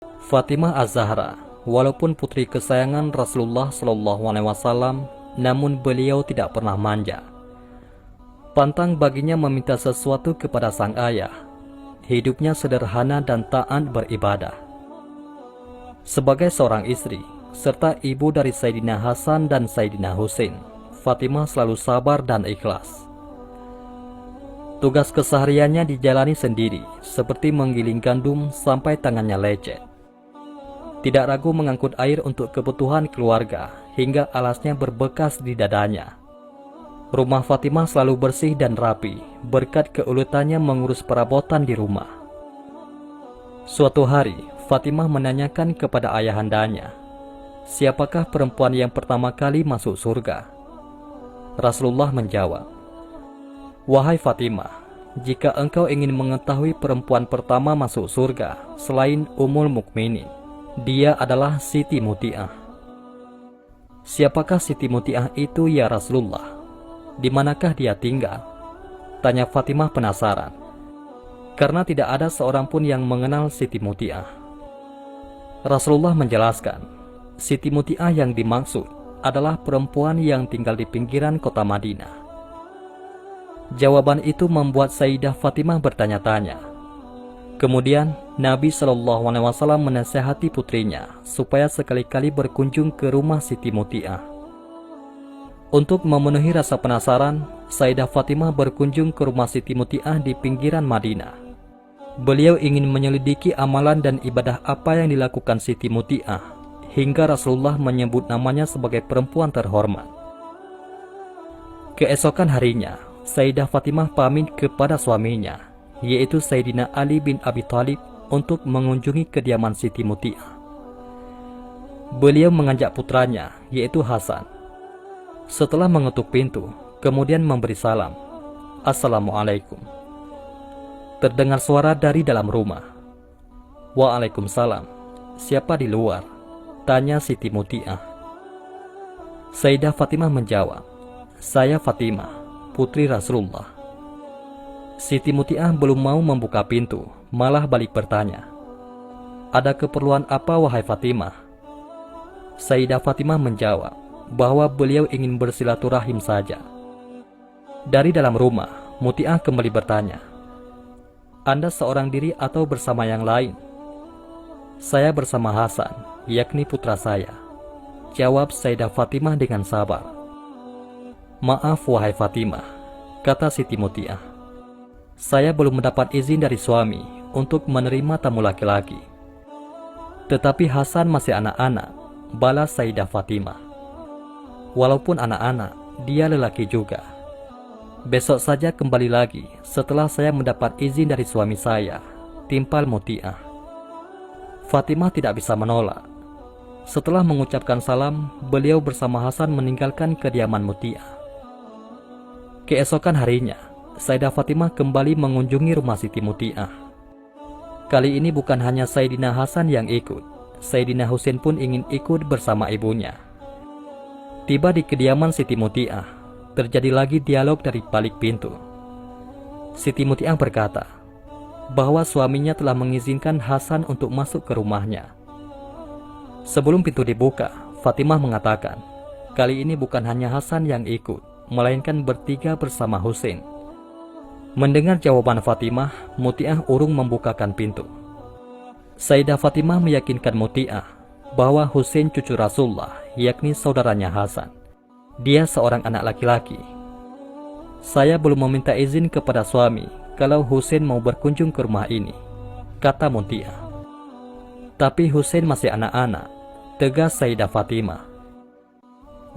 Fatimah Az-Zahra, walaupun putri kesayangan Rasulullah SAW, namun beliau tidak pernah manja. Pantang baginya meminta sesuatu kepada sang ayah. Hidupnya sederhana dan taat beribadah. Sebagai seorang istri, serta ibu dari Sayyidina Hasan dan Sayyidina Husain, Fatimah selalu sabar dan ikhlas. Tugas kesehariannya dijalani sendiri, seperti menggiling gandum sampai tangannya lecet. Tidak ragu mengangkut air untuk kebutuhan keluarga, hingga alasnya berbekas di dadanya. Rumah Fatimah selalu bersih dan rapi, berkat keuletannya mengurus perabotan di rumah. Suatu hari, Fatimah menanyakan kepada ayahandanya, siapakah perempuan yang pertama kali masuk surga? Rasulullah menjawab, "Wahai Fatimah, jika engkau ingin mengetahui perempuan pertama masuk surga selain Ummul Mukminin, dia adalah Siti Muti'ah." "Siapakah Siti Muti'ah itu ya Rasulullah? Di manakah dia tinggal?" tanya Fatimah penasaran, karena tidak ada seorang pun yang mengenal Siti Muti'ah. Rasulullah menjelaskan, Siti Muti'ah yang dimaksud adalah perempuan yang tinggal di pinggiran kota Madinah. Jawaban itu membuat Sayyidah Fatimah bertanya-tanya. Kemudian Nabi SAW menasihati putrinya supaya sekali-kali berkunjung ke rumah Siti Muti'ah. Untuk memenuhi rasa penasaran, Sayyidah Fatimah berkunjung ke rumah Siti Muti'ah di pinggiran Madinah. Beliau ingin menyelidiki amalan dan ibadah apa yang dilakukan Siti Muti'ah, hingga Rasulullah menyebut namanya sebagai perempuan terhormat. Keesokan harinya, Sayyidah Fatimah pamit kepada suaminya, yaitu Sayyidina Ali bin Abi Thalib, untuk mengunjungi kediaman Siti Muti'ah. Beliau mengajak putranya, yaitu Hasan. Setelah mengetuk pintu, kemudian memberi salam, "Assalamualaikum." Terdengar suara dari dalam rumah. "Waalaikumsalam. Siapa di luar?" tanya Siti Muti'ah. Sayyidah Fatimah menjawab, "Saya Fatimah, putri Rasulullah." Siti Muti'ah belum mau membuka pintu, malah balik bertanya, "Ada keperluan apa wahai Fatimah?" Sayyidah Fatimah menjawab bahwa beliau ingin bersilaturahim saja. Dari dalam rumah, Muti'ah kembali bertanya, "Anda seorang diri atau bersama yang lain?" "Saya bersama Hasan, yakni putra saya," jawab Sayyidah Fatimah dengan sabar. "Maaf wahai Fatimah," kata Siti Muti'ah, "saya belum mendapat izin dari suami untuk menerima tamu laki-laki." "Tetapi Hasan masih anak-anak," balas Sayyidah Fatimah. "Walaupun anak-anak, dia lelaki juga. Besok saja kembali lagi setelah saya mendapat izin dari suami saya," timpal Muti'ah. Fatimah tidak bisa menolak. Setelah mengucapkan salam, beliau bersama Hasan meninggalkan kediaman Muti'ah. Keesokan harinya, Sayyidah Fatimah kembali mengunjungi rumah Siti Muti'ah. Kali ini bukan hanya Sayyidina Hasan yang ikut, Sayyidina Husain pun ingin ikut bersama ibunya. Tiba di kediaman Siti Muti'ah, terjadi lagi dialog dari balik pintu. Siti Muti'ah berkata bahwa suaminya telah mengizinkan Hasan untuk masuk ke rumahnya. Sebelum pintu dibuka, Fatimah mengatakan, kali ini bukan hanya Hasan yang ikut, melainkan bertiga bersama Husain. Mendengar jawaban Fatimah, Muti'ah urung membukakan pintu. Sayyidah Fatimah meyakinkan Muti'ah bahwa Husain cucu Rasulullah, yakni saudaranya Hasan. Dia seorang anak laki-laki. "Saya belum meminta izin kepada suami kalau Husain mau berkunjung ke rumah ini," kata Muti'ah. "Tapi Husain masih anak-anak," tegas Sayyidah Fatimah.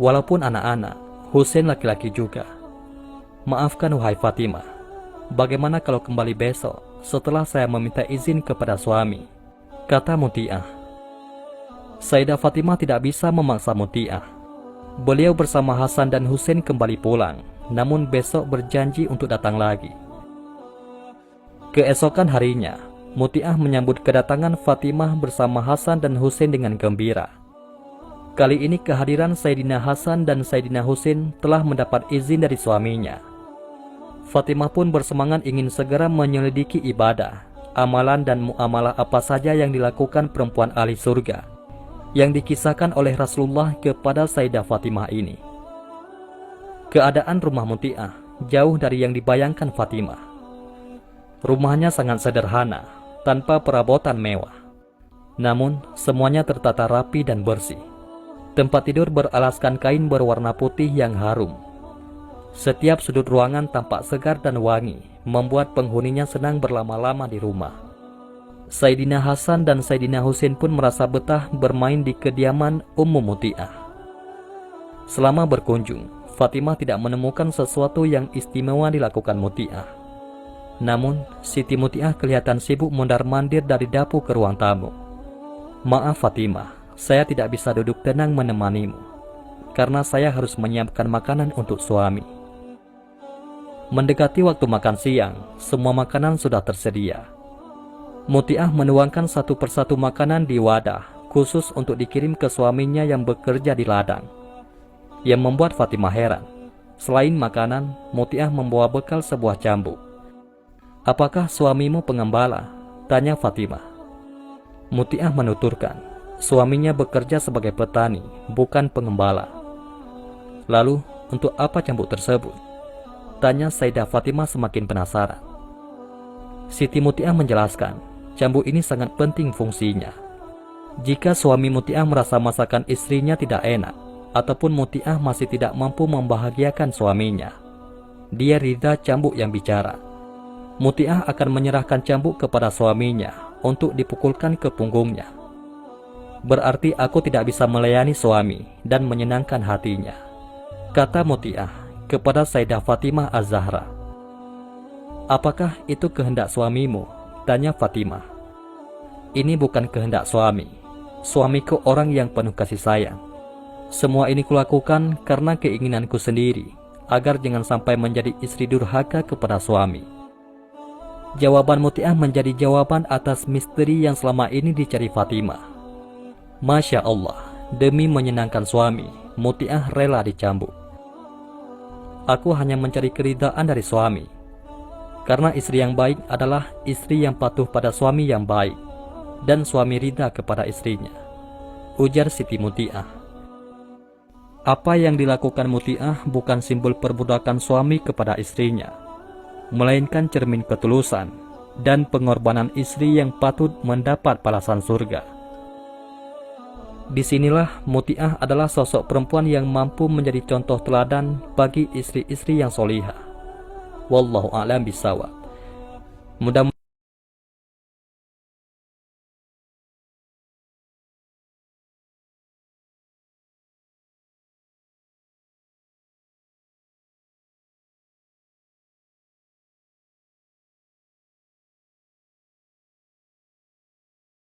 "Walaupun anak-anak, Husain laki-laki juga. Maafkan wahai Fatimah, bagaimana kalau kembali besok setelah saya meminta izin kepada suami," kata Muti'ah. Sayyidah Fatimah tidak bisa memaksa Muti'ah. Beliau bersama Hasan dan Husain kembali pulang, namun besok berjanji untuk datang lagi. Keesokan harinya, Muti'ah menyambut kedatangan Fatimah bersama Hasan dan Husain dengan gembira. Kali ini kehadiran Sayyidina Hasan dan Sayyidina Husain telah mendapat izin dari suaminya. Fatimah pun bersemangat ingin segera menyelidiki ibadah, amalan dan muamalah apa saja yang dilakukan perempuan ahli surga yang dikisahkan oleh Rasulullah kepada Sayyidah Fatimah ini. Keadaan rumah Muti'ah jauh dari yang dibayangkan Fatimah. Rumahnya sangat sederhana, tanpa perabotan mewah. Namun, semuanya tertata rapi dan bersih. Tempat tidur beralaskan kain berwarna putih yang harum. Setiap sudut ruangan tampak segar dan wangi, membuat penghuninya senang berlama-lama di rumah. Sayyidina Hasan dan Sayyidina Husain pun merasa betah bermain di kediaman Ummu Muti'ah. Selama berkunjung, Fatimah tidak menemukan sesuatu yang istimewa dilakukan Muti'ah. Namun, Siti Muti'ah kelihatan sibuk mondar-mandir dari dapur ke ruang tamu. "Maaf Fatimah, saya tidak bisa duduk tenang menemanimu, karena saya harus menyiapkan makanan untuk suami." Mendekati waktu makan siang, semua makanan sudah tersedia. Muti'ah menuangkan satu persatu makanan di wadah, khusus untuk dikirim ke suaminya yang bekerja di ladang. Yang membuat Fatimah heran, selain makanan, Muti'ah membawa bekal sebuah cambuk. "Apakah suamimu pengembala?" tanya Fatimah. Muti'ah menuturkan, suaminya bekerja sebagai petani, bukan pengembala. "Lalu, untuk apa cambuk tersebut?" tanya Sayyidah Fatimah semakin penasaran. Siti Muti'ah menjelaskan, cambuk ini sangat penting fungsinya. Jika suami Muti'ah merasa masakan istrinya tidak enak, ataupun Muti'ah masih tidak mampu membahagiakan suaminya, dia ridha cambuk yang bicara. Muti'ah akan menyerahkan cambuk kepada suaminya untuk dipukulkan ke punggungnya. "Berarti aku tidak bisa melayani suami dan menyenangkan hatinya," kata Muti'ah kepada Sayyidah Fatimah Az-Zahra. "Apakah itu kehendak suamimu?" tanya Fatimah. "Ini bukan kehendak suami. Suamiku orang yang penuh kasih sayang. Semua ini kulakukan karena keinginanku sendiri, agar jangan sampai menjadi istri durhaka kepada suami." Jawaban Muti'ah menjadi jawaban atas misteri yang selama ini dicari Fatimah. Masya Allah, demi menyenangkan suami, Muti'ah rela dicambuk. "Aku hanya mencari keridhaan dari suami. Karena istri yang baik adalah istri yang patuh pada suami yang baik, dan suami ridha kepada istrinya," ujar Siti Muti'ah. Apa yang dilakukan Muti'ah bukan simbol perbudakan suami kepada istrinya, melainkan cermin ketulusan dan pengorbanan istri yang patut mendapat balasan surga. Disinilah Muti'ah adalah sosok perempuan yang mampu menjadi contoh teladan bagi istri-istri yang solihah. Wallahu a'lam bishawab. Mudah